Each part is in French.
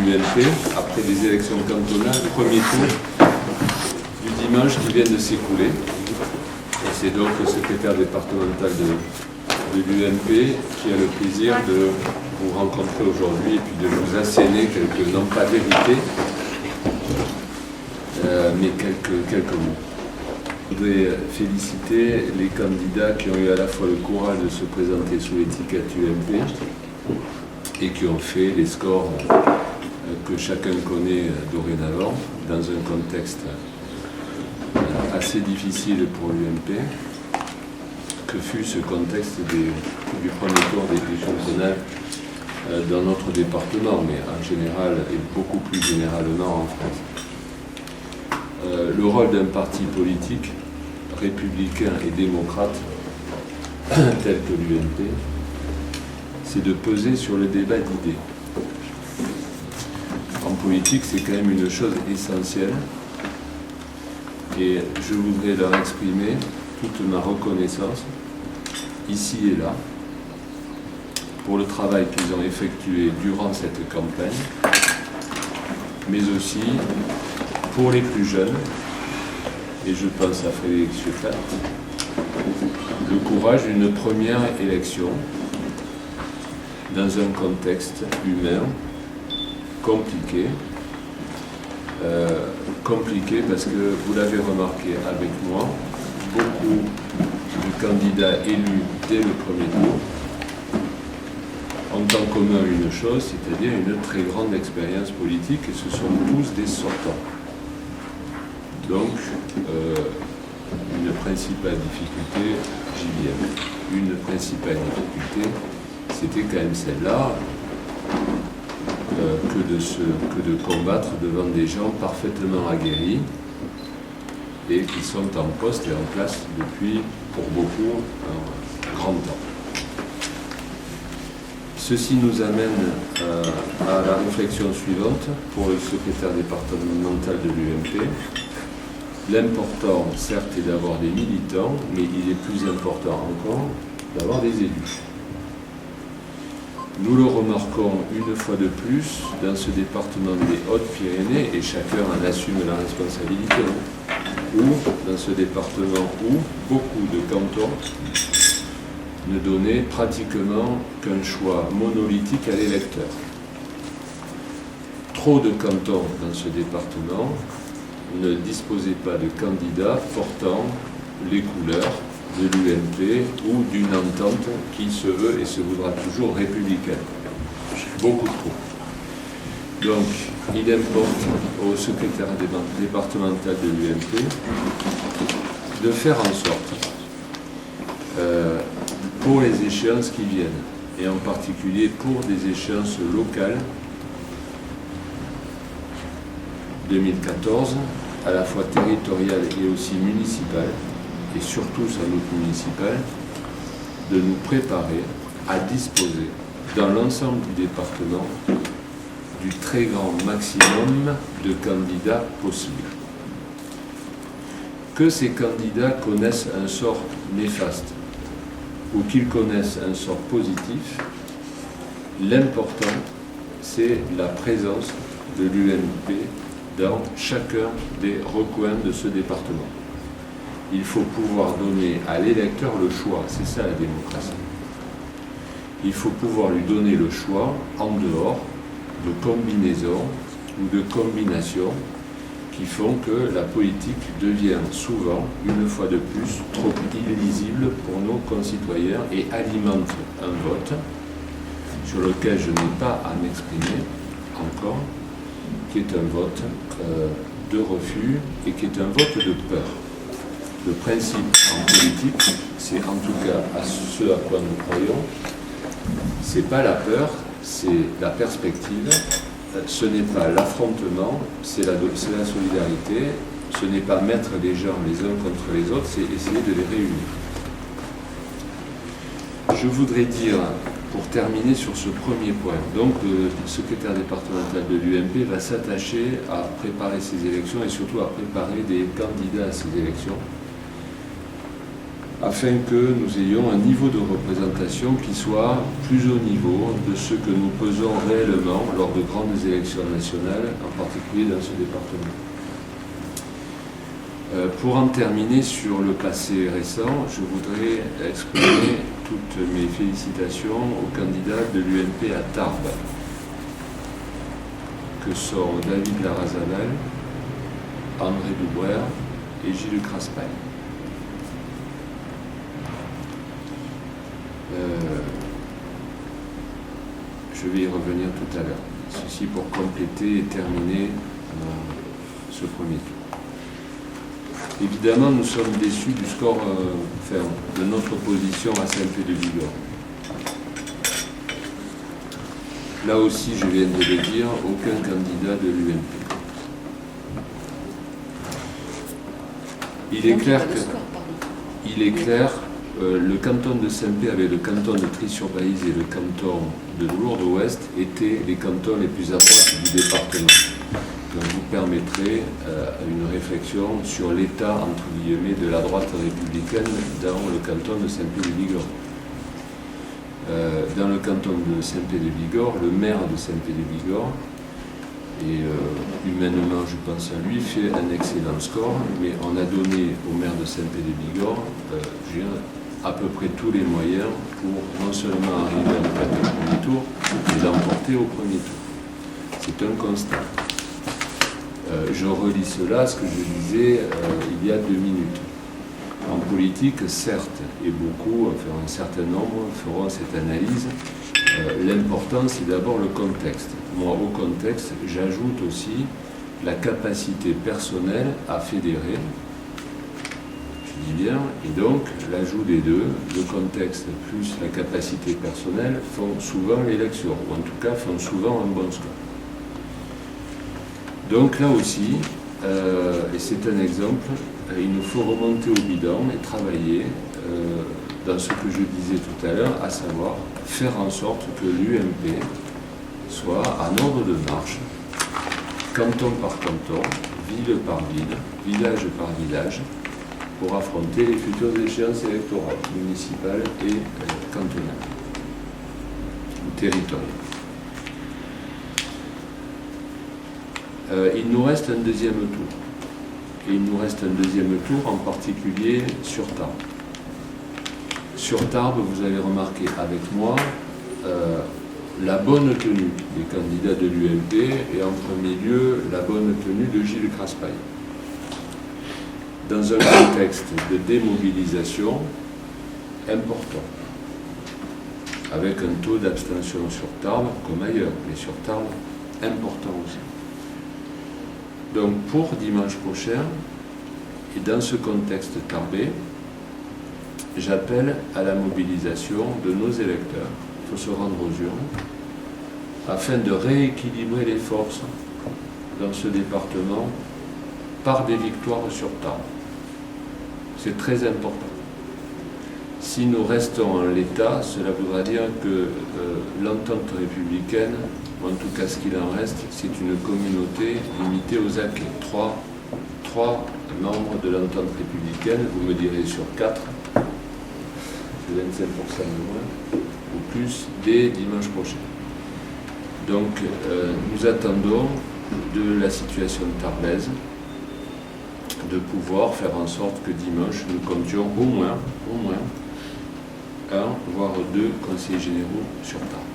l'UMP, après les élections cantonales, premier tour du dimanche qui vient de s'écouler. Et c'est donc le secrétaire départemental de l'UMP qui a le plaisir de vous rencontrer aujourd'hui et puis de vous asséner quelques, non pas vérités, mais quelques mots. Je voudrais féliciter les candidats qui ont eu à la fois le courage de se présenter sous l'étiquette UMP et qui ont fait les scores que chacun connaît dorénavant dans un contexte assez difficile pour l'UMP, que fut ce contexte du premier tour des élections cantonales dans notre département, mais en général et beaucoup plus généralement en France. Le rôle d'un parti politique républicain et démocrate tel que l'UMP, c'est de peser sur le débat d'idées. En politique, c'est quand même une chose essentielle et je voudrais leur exprimer toute ma reconnaissance, ici et là, pour le travail qu'ils ont effectué durant cette campagne, mais aussi pour les plus jeunes, et je pense à Frédéric Sueffert, le courage d'une première élection dans un contexte humain compliqué, compliqué parce que, vous l'avez remarqué avec moi, beaucoup de candidats élus dès le premier tour ont en commun une chose, c'est-à-dire une très grande expérience politique, et ce sont tous des sortants. Donc, une principale difficulté, j'y viens, une principale difficulté, c'était quand même celle-là, que de combattre devant des gens parfaitement aguerris et qui sont en poste et en place depuis, pour beaucoup, un grand temps. Ceci nous amène à la réflexion suivante pour le secrétaire départemental de l'UMP. L'important, certes, est d'avoir des militants, mais il est plus important encore d'avoir des élus. Nous le remarquons une fois de plus dans ce département des Hautes-Pyrénées, et chacun en assume la responsabilité, ou dans ce département où beaucoup de cantons ne donnaient pratiquement qu'un choix monolithique à l'électeur. Trop de cantons dans ce département ne disposaient pas de candidats portant les couleurs de l'UMP ou d'une entente qui se veut et se voudra toujours républicaine. Beaucoup trop. Donc, il importe au secrétaire départemental de l'UMP de faire en sorte, pour les échéances qui viennent, et en particulier pour des échéances locales, 2014, à la fois territoriale et aussi municipale, et surtout sans doute municipale, de nous préparer à disposer dans l'ensemble du département du très grand maximum de candidats possibles. Que ces candidats connaissent un sort néfaste ou qu'ils connaissent un sort positif, l'important, c'est la présence de l'UMP dans chacun des recoins de ce département. Il faut pouvoir donner à l'électeur le choix, c'est ça la démocratie. Il faut pouvoir lui donner le choix en dehors de combinaisons ou de combinations qui font que la politique devient souvent, une fois de plus, trop illisible pour nos concitoyens et alimente un vote sur lequel je n'ai pas à m'exprimer encore, qui est un vote de refus et qui est un vote de peur. Le principe en politique, c'est en tout cas à ce à quoi nous croyons, c'est pas la peur, c'est la perspective, ce n'est pas l'affrontement, c'est la solidarité, ce n'est pas mettre les gens les uns contre les autres, c'est essayer de les réunir. Je voudrais dire, pour terminer sur ce premier point, donc le secrétaire départemental de l'UMP va s'attacher à préparer ces élections et surtout à préparer des candidats à ces élections afin que nous ayons un niveau de représentation qui soit plus au niveau de ce que nous pesons réellement lors de grandes élections nationales, en particulier dans ce département. Pour en terminer sur le passé récent, je voudrais exprimer toutes mes félicitations aux candidats de l'UMP à Tarbes, que sont David Larrazabal, André Doubrer et Gilles Craspail. Je vais y revenir tout à l'heure. Ceci pour compléter et terminer ce premier tour. Évidemment, nous sommes déçus du score de notre position à CMP de Bigorre. Là aussi, je viens de le dire, aucun candidat de l'UMP. Il est clair que le canton de Saint-Pé avec le canton de Trie-sur-Baïse et le canton de Lourdes-Ouest étaient les cantons les plus à droite du département. Donc vous permettrez une réflexion sur l'état, entre guillemets, de la droite républicaine dans le canton de Saint-Pé-de-Bigorre. Dans le canton de Saint-Pé-de-Bigorre, le maire de Saint-Pé-de-Bigorre, et humainement je pense à lui, fait un excellent score, mais on a donné au maire de Saint-Pé-de-Bigorre à peu près tous les moyens pour non seulement arriver à au premier tour, mais l'emporter au premier tour. C'est un constat. Je relis cela, ce que je disais il y a 2 minutes. En politique, certes, et beaucoup, enfin un certain nombre, feront cette analyse. L'important, c'est d'abord le contexte. Moi, au contexte, j'ajoute aussi la capacité personnelle à fédérer. Je dis bien, et donc l'ajout des deux, le contexte plus la capacité personnelle, font souvent l'élection, ou en tout cas font souvent un bon score. Donc là aussi, et c'est un exemple, il nous faut remonter au bidon et travailler dans ce que je disais tout à l'heure, à savoir faire en sorte que l'UMP soit en ordre de marche, canton par canton, ville par ville, village par village, pour affronter les futures échéances électorales, municipales et cantonales, ou territoriales. Il nous reste un deuxième tour. Et il nous reste un deuxième tour, en particulier sur Tarbes. Sur Tarbes, vous avez remarqué avec moi la bonne tenue des candidats de l'UMP et en premier lieu la bonne tenue de Gilles Craspail. Dans un contexte de démobilisation important, avec un taux d'abstention sur Tarbes, comme ailleurs, mais sur Tarbes, important aussi. Donc pour dimanche prochain, et dans ce contexte tarbais, j'appelle à la mobilisation de nos électeurs. Il faut se rendre aux urnes, afin de rééquilibrer les forces dans ce département par des victoires sur Tarbes. C'est très important. Si nous restons en l'état, cela voudra dire que l'entente républicaine, en tout cas ce qu'il en reste, c'est une communauté limitée aux acquis. Trois membres de l'entente républicaine, vous me direz sur 4, c'est 25% de moins, ou plus, dès dimanche prochain. Donc nous attendons de la situation tarbaise de pouvoir faire en sorte que dimanche nous comptions au moins un, voire 2 conseillers généraux sur Tarbes.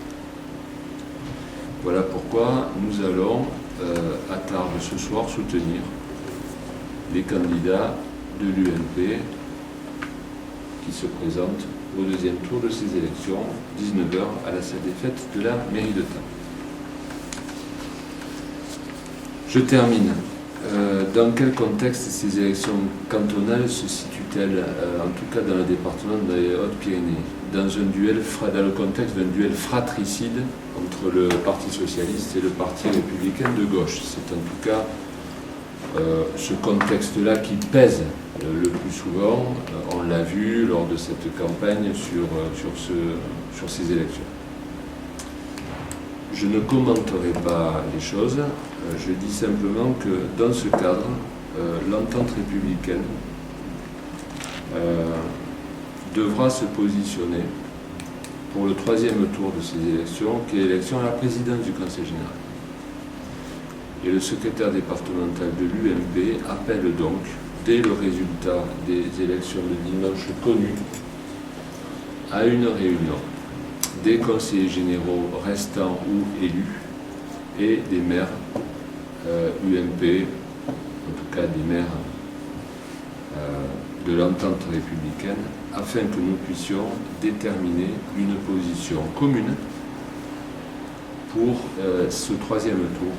Voilà pourquoi nous allons à Tarbes ce soir soutenir les candidats de l'UMP qui se présentent au deuxième tour de ces élections, 19h à la salle des fêtes de la mairie de Tarbes. Je termine. Dans quel contexte ces élections cantonales se situent-elles, en tout cas dans le département des Hautes-Pyrénées, dans le contexte d'un duel fratricide entre le Parti socialiste et le Parti républicain de gauche? C'est en tout cas ce contexte-là qui pèse le plus souvent. On l'a vu lors de cette campagne sur ces élections. Je ne commenterai pas les choses, je dis simplement que dans ce cadre, l'entente républicaine devra se positionner pour le troisième tour de ces élections, qui est l'élection à la présidence du Conseil général. Et le secrétaire départemental de l'UMP appelle donc, dès le résultat des élections de dimanche connues, à une réunion des conseillers généraux restants ou élus et des maires UMP, en tout cas des maires de l'entente républicaine, afin que nous puissions déterminer une position commune pour ce troisième tour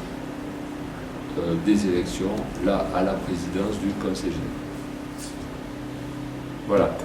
des élections là à la présidence du Conseil général. Voilà.